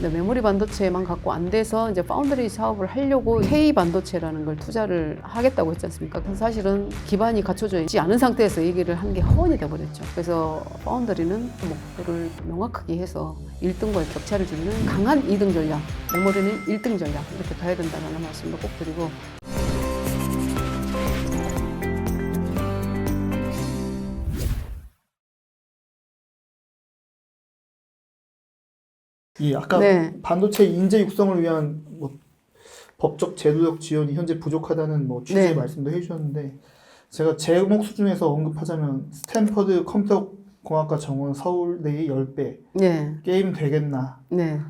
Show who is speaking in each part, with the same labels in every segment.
Speaker 1: 근데 메모리 반도체만 갖고 안 돼서 이제 파운드리 사업을 하려고 K 반도체라는 걸 투자를 하겠다고 했지 않습니까? 그래서 사실은 기반이 갖춰져 있지 않은 상태에서 얘기를 한 게 허언이 돼버렸죠. 그래서 파운드리는 목표를 명확하게 해서 1등과의 격차를 줄이는 강한 2등 전략, 메모리는 1등 전략 이렇게 가야 된다는 말씀도 꼭 드리고.
Speaker 2: 이 아까
Speaker 1: 네.
Speaker 2: 반도체 인재 육성을 위한 뭐 법적 제도적 지원이 현재 부족하다는 뭐 취지의
Speaker 1: 네.
Speaker 2: 말씀도 해주셨는데 제가 제목 수준에서 언급하자면 스탠퍼드 컴퓨터공학과 정원 서울대의 10배
Speaker 1: 네.
Speaker 2: 게임 되겠나
Speaker 1: 네.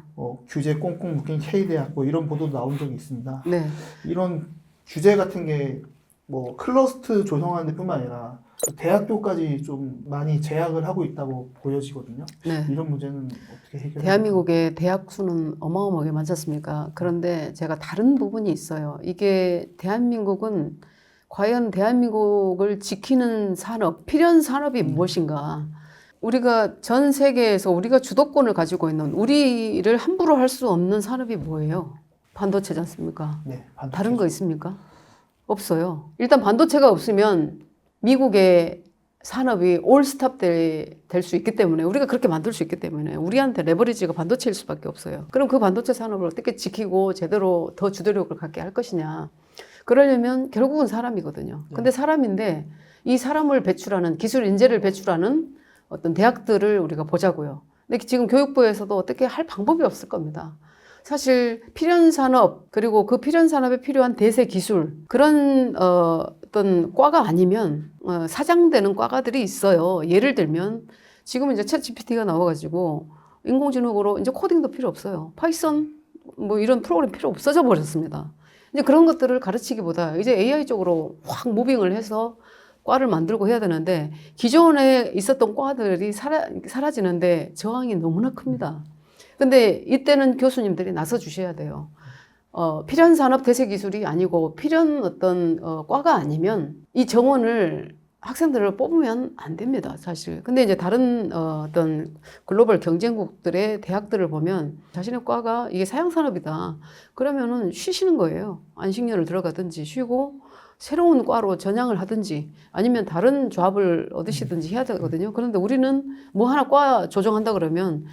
Speaker 2: 규제 꽁꽁 묶인 K대학 뭐 이런 보도도 나온 적이 있습니다.
Speaker 1: 네.
Speaker 2: 이런 규제 같은 게 뭐 클러스터 조성하는 데뿐만 아니라 대학교까지 좀 많이 제약을 하고 있다고 보여지거든요.
Speaker 1: 네.
Speaker 2: 이런 문제는 어떻게 해결해야
Speaker 1: 대한민국의 대학 수는 어마어마하게 많지 않습니까? 그런데 제가 다른 부분이 있어요. 이게 대한민국은 과연 대한민국을 지키는 산업, 필연 산업이 무엇인가? 우리가 전 세계에서 우리가 주도권을 가지고 있는 우리를 함부로 할 수 없는 산업이 뭐예요? 반도체지 않습니까?
Speaker 2: 네, 반도체.
Speaker 1: 다른 거 있습니까? 없어요. 일단 반도체가 없으면 미국의 산업이 올스탑 될 수 있기 때문에 우리가 그렇게 만들 수 있기 때문에 우리한테 레버리지가 반도체일 수밖에 없어요. 그럼 그 반도체 산업을 어떻게 지키고 제대로 더 주도력을 갖게 할 것이냐. 그러려면 결국은 사람이거든요. 근데 사람인데 이 사람을 배출하는 기술 인재를 배출하는 어떤 대학들을 우리가 보자고요. 근데 지금 교육부에서도 어떻게 할 방법이 없을 겁니다. 사실 필연 산업 그리고 그 필연 산업에 필요한 대세 기술 그런 어떤 과가 아니면 사장되는 과가들이 있어요. 예를 들면 지금 이제 챗 GPT가 나와가지고 인공지능으로 이제 코딩도 필요 없어요. 파이썬 뭐 이런 프로그램 필요 없어져 버렸습니다. 이제 그런 것들을 가르치기보다 이제 AI 쪽으로 확 무빙을 해서 과를 만들고 해야 되는데 기존에 있었던 과들이 사라지는데 저항이 너무나 큽니다. 근데 이때는 교수님들이 나서 주셔야 돼요. 필연 산업 대세 기술이 아니고 필연 어떤 과가 아니면 이 정원을 학생들을 뽑으면 안 됩니다, 사실. 근데 이제 다른 어떤 글로벌 경쟁국들의 대학들을 보면 자신의 과가 이게 사양 산업이다. 그러면은 쉬시는 거예요. 안식년을 들어가든지 쉬고 새로운 과로 전향을 하든지 아니면 다른 조합을 얻으시든지 해야 되거든요. 그런데 우리는 뭐 하나 과 조정한다 그러면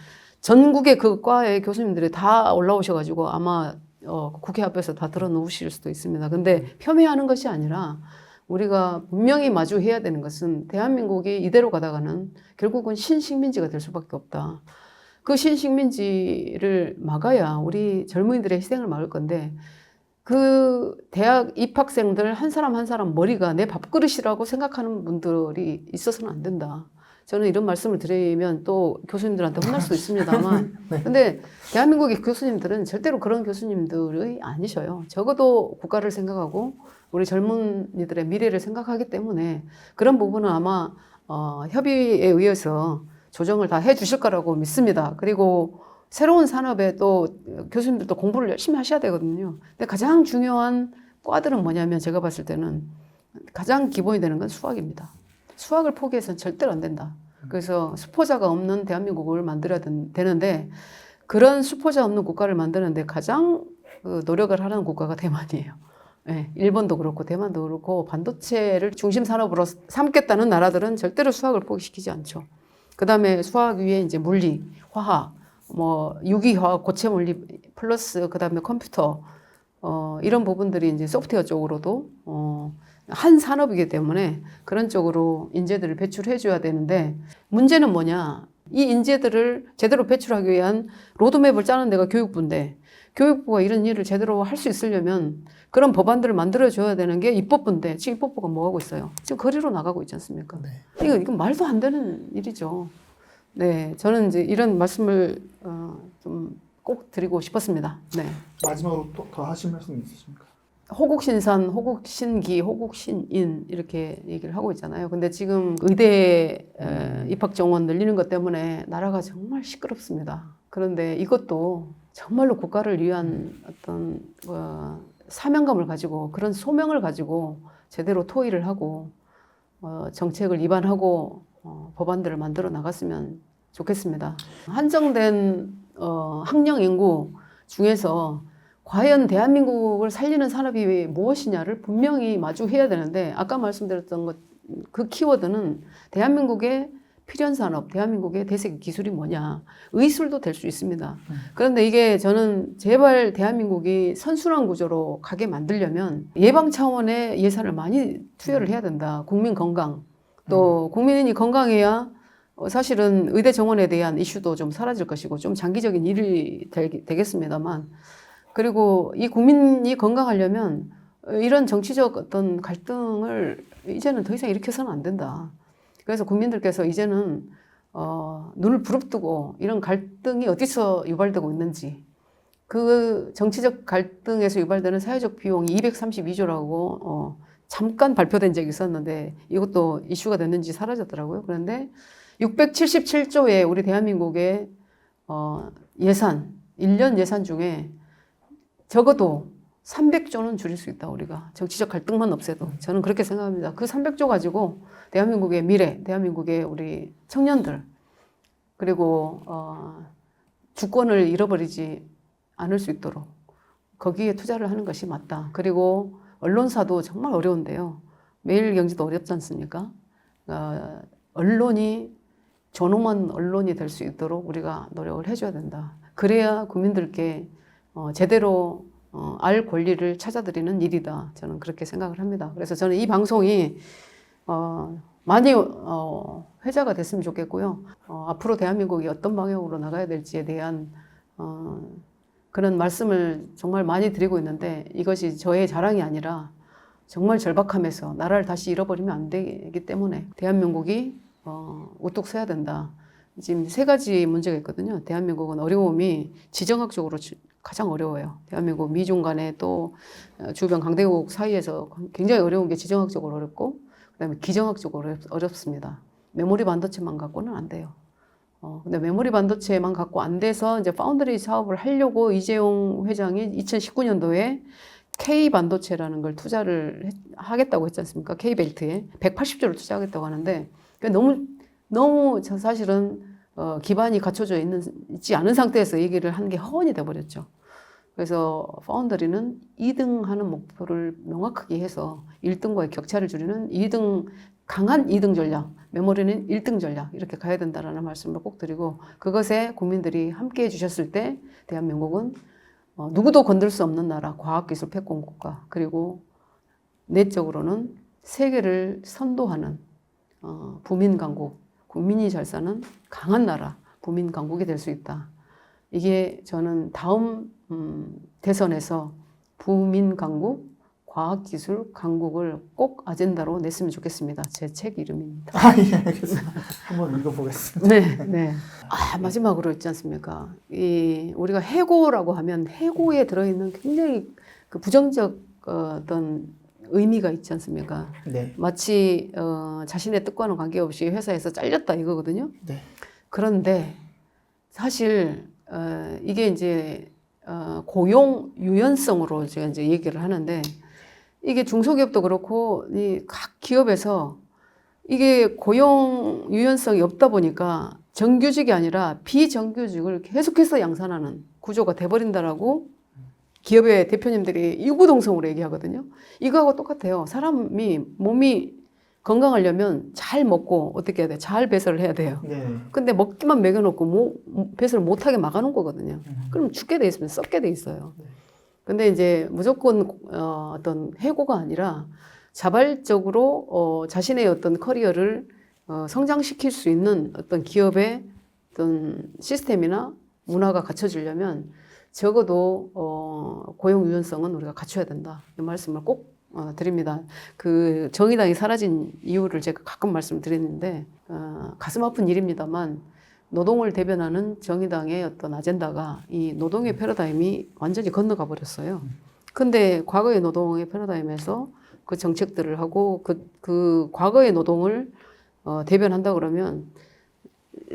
Speaker 1: 전국의 그 과의 교수님들이 다 올라오셔가지고 아마 국회 앞에서 다 들어놓으실 수도 있습니다. 근데 폄훼하는 것이 아니라 우리가 분명히 마주해야 되는 것은 대한민국이 이대로 가다가는 결국은 신식민지가 될 수밖에 없다. 그 신식민지를 막아야 우리 젊은이들의 희생을 막을 건데 그 대학 입학생들 한 사람 한 사람 머리가 내 밥그릇이라고 생각하는 분들이 있어서는 안 된다. 저는 이런 말씀을 드리면 또 교수님들한테 혼날 수도 있습니다만
Speaker 2: 네.
Speaker 1: 근데 대한민국의 교수님들은 절대로 그런 교수님들이 아니셔요. 적어도 국가를 생각하고 우리 젊은이들의 미래를 생각하기 때문에 그런 부분은 아마 협의에 의해서 조정을 다 해주실 거라고 믿습니다. 그리고 새로운 산업에 또 교수님들도 공부를 열심히 하셔야 되거든요. 근데 가장 중요한 과들은 뭐냐면 제가 봤을 때는 가장 기본이 되는 건 수학입니다. 수학을 포기해서는 절대로 안 된다. 그래서 수포자가 없는 대한민국을 만들어야 되는데 그런 수포자 없는 국가를 만드는데 가장 노력을 하는 국가가 대만이에요. 네, 일본도 그렇고 대만도 그렇고 반도체를 중심 산업으로 삼겠다는 나라들은 절대로 수학을 포기시키지 않죠. 그 다음에 수학 위에 이제 물리, 화학, 뭐 유기화학, 고체 물리 플러스 그 다음에 컴퓨터 이런 부분들이 이제 소프트웨어 쪽으로도 한 산업이기 때문에 그런 쪽으로 인재들을 배출해 줘야 되는데 문제는 뭐냐? 이 인재들을 제대로 배출하기 위한 로드맵을 짜는 데가 교육부인데 교육부가 이런 일을 제대로 할 수 있으려면 그런 법안들을 만들어 줘야 되는 게 입법부인데 지금 입법부가 뭐 하고 있어요? 지금 거리로 나가고 있지 않습니까?
Speaker 2: 네.
Speaker 1: 이건 말도 안 되는 일이죠. 네, 저는 이제 이런 말씀을 좀 꼭 드리고 싶었습니다. 네.
Speaker 2: 마지막으로 또 더 하실 말씀 있으십니까?
Speaker 1: 호국신산, 호국신기, 호국신인 이렇게 얘기를 하고 있잖아요. 근데 지금 의대 입학 정원 늘리는 것 때문에 나라가 정말 시끄럽습니다. 그런데 이것도 정말로 국가를 위한 어떤 사명감을 가지고 그런 소명을 가지고 제대로 토의를 하고 정책을 입안하고 법안들을 만들어 나갔으면 좋겠습니다. 한정된 학령 인구 중에서 과연 대한민국을 살리는 산업이 무엇이냐를 분명히 마주해야 되는데 아까 말씀드렸던 것 그 키워드는 대한민국의 필연 산업, 대한민국의 대세 기술이 뭐냐 의술도 될 수 있습니다. 그런데 이게 저는 제발 대한민국이 선순환 구조로 가게 만들려면 예방 차원의 예산을 많이 투여를 해야 된다. 국민 건강 또 국민이 건강해야 사실은 의대 정원에 대한 이슈도 좀 사라질 것이고 좀 장기적인 일이 되겠습니다만 그리고 이 국민이 건강하려면 이런 정치적 어떤 갈등을 이제는 더 이상 일으켜서는 안 된다. 그래서 국민들께서 이제는 눈을 부릅뜨고 이런 갈등이 어디서 유발되고 있는지 그 정치적 갈등에서 유발되는 사회적 비용이 232조라고 잠깐 발표된 적이 있었는데 이것도 이슈가 됐는지 사라졌더라고요. 그런데 677조의 우리 대한민국의 예산, 1년 예산 중에 적어도 300조는 줄일 수 있다, 우리가. 정치적 갈등만 없애도. 저는 그렇게 생각합니다. 그 300조 가지고 대한민국의 미래, 대한민국의 우리 청년들, 그리고 주권을 잃어버리지 않을 수 있도록 거기에 투자를 하는 것이 맞다. 그리고 언론사도 정말 어려운데요. 매일경제도 어렵지 않습니까? 언론이 존엄한 언론이 될 수 있도록 우리가 노력을 해줘야 된다. 그래야 국민들께 제대로 알 권리를 찾아드리는 일이다. 저는 그렇게 생각을 합니다. 그래서 저는 이 방송이 많이 회자가 됐으면 좋겠고요. 앞으로 대한민국이 어떤 방향으로 나가야 될지에 대한 그런 말씀을 정말 많이 드리고 있는데 이것이 저의 자랑이 아니라 정말 절박함에서 나라를 다시 잃어버리면 안 되기 때문에 대한민국이 우뚝 서야 된다. 지금 3가지 문제가 있거든요. 대한민국은 어려움이 지정학적으로 가장 어려워요. 대한민국 미중 간에 또 주변 강대국 사이에서 굉장히 어려운 게 지정학적으로 어렵고 그다음에 기정학적으로 어렵습니다. 메모리 반도체만 갖고는 안 돼요. 근데 메모리 반도체만 갖고 안 돼서 이제 파운드리 사업을 하려고 이재용 회장이 2019년도에 K 반도체라는 걸 투자를 하겠다고 했지 않습니까? K 벨트에 180조를 투자하겠다고 하는데 너무 사실은 기반이 갖춰져 있지 않은 상태에서 얘기를 하는 게 허언이 돼버렸죠. 그래서 파운더리는 2등 하는 목표를 명확하게 해서 1등과의 격차를 줄이는 강한 2등 전략, 메모리는 1등 전략 이렇게 가야 된다라는 말씀을 꼭 드리고 그것에 국민들이 함께 해주셨을 때 대한민국은 누구도 건들 수 없는 나라, 과학기술 패권국가 그리고 내적으로는 세계를 선도하는 부민강국, 국민이 잘 사는 강한 나라, 부민강국이 될 수 있다. 이게 저는 다음 대선에서 부민강국, 과학기술 강국을 꼭 아젠다로 냈으면 좋겠습니다. 제 책 이름입니다.
Speaker 2: 예, 알겠습니다. 한번 읽어보겠습니다.
Speaker 1: 네. 마지막으로 있지 않습니까? 우리가 해고라고 하면 해고에 들어있는 굉장히 그 부정적 어떤 의미가 있지 않습니까?
Speaker 2: 네.
Speaker 1: 마치 자신의 뜻과는 관계없이 회사에서 잘렸다 이거거든요.
Speaker 2: 네.
Speaker 1: 그런데 사실 이게 이제 고용 유연성으로 제가 이제 얘기를 하는데 이게 중소기업도 그렇고 이 각 기업에서 이게 고용 유연성이 없다 보니까 정규직이 아니라 비정규직을 계속해서 양산하는 구조가 돼버린다라고 기업의 대표님들이 이구동성으로 얘기하거든요. 이거하고 똑같아요. 사람이 몸이 건강하려면 잘 먹고 어떻게 해야 돼? 잘 배설을 해야 돼요.
Speaker 2: 네.
Speaker 1: 근데 먹기만 먹여놓고 배설을 못하게 막아놓은 거거든요. 그럼 죽게 돼 있으면 썩게 돼 있어요. 근데 이제 무조건 어떤 해고가 아니라 자발적으로 자신의 어떤 커리어를 성장시킬 수 있는 어떤 기업의 어떤 시스템이나 문화가 갖춰지려면 적어도 고용 유연성은 우리가 갖춰야 된다. 이 말씀을 꼭 드립니다. 그 정의당이 사라진 이유를 제가 가끔 말씀드리는데 가슴 아픈 일입니다만 노동을 대변하는 정의당의 어떤 아젠다가 이 노동의 패러다임이 완전히 건너가 버렸어요. 근데 과거의 노동의 패러다임에서 그 정책들을 하고 그 과거의 노동을 대변한다 그러면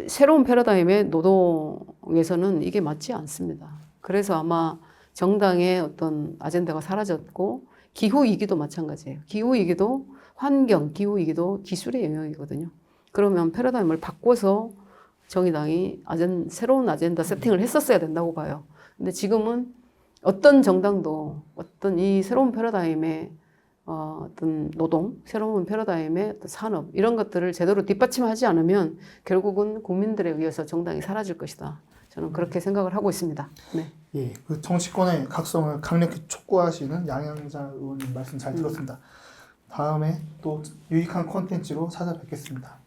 Speaker 1: 새로운 패러다임의 노동에서는 이게 맞지 않습니다. 그래서 아마 정당의 어떤 아젠다가 사라졌고 기후위기도 마찬가지예요. 기후위기도 환경, 기후위기도 기술의 영역이거든요. 그러면 패러다임을 바꿔서 정의당이 새로운 아젠다 세팅을 했었어야 된다고 봐요. 근데 지금은 어떤 정당도 어떤 이 새로운 패러다임의 어떤 노동, 새로운 패러다임의 어떤 산업 이런 것들을 제대로 뒷받침하지 않으면 결국은 국민들에 의해서 정당이 사라질 것이다. 저는 그렇게 생각을 하고 있습니다. 네.
Speaker 2: 예, 그 정치권의 각성을 강력히 촉구하시는 양양자 의원님 말씀 잘 들었습니다. 다음에 또 유익한 콘텐츠로 찾아뵙겠습니다.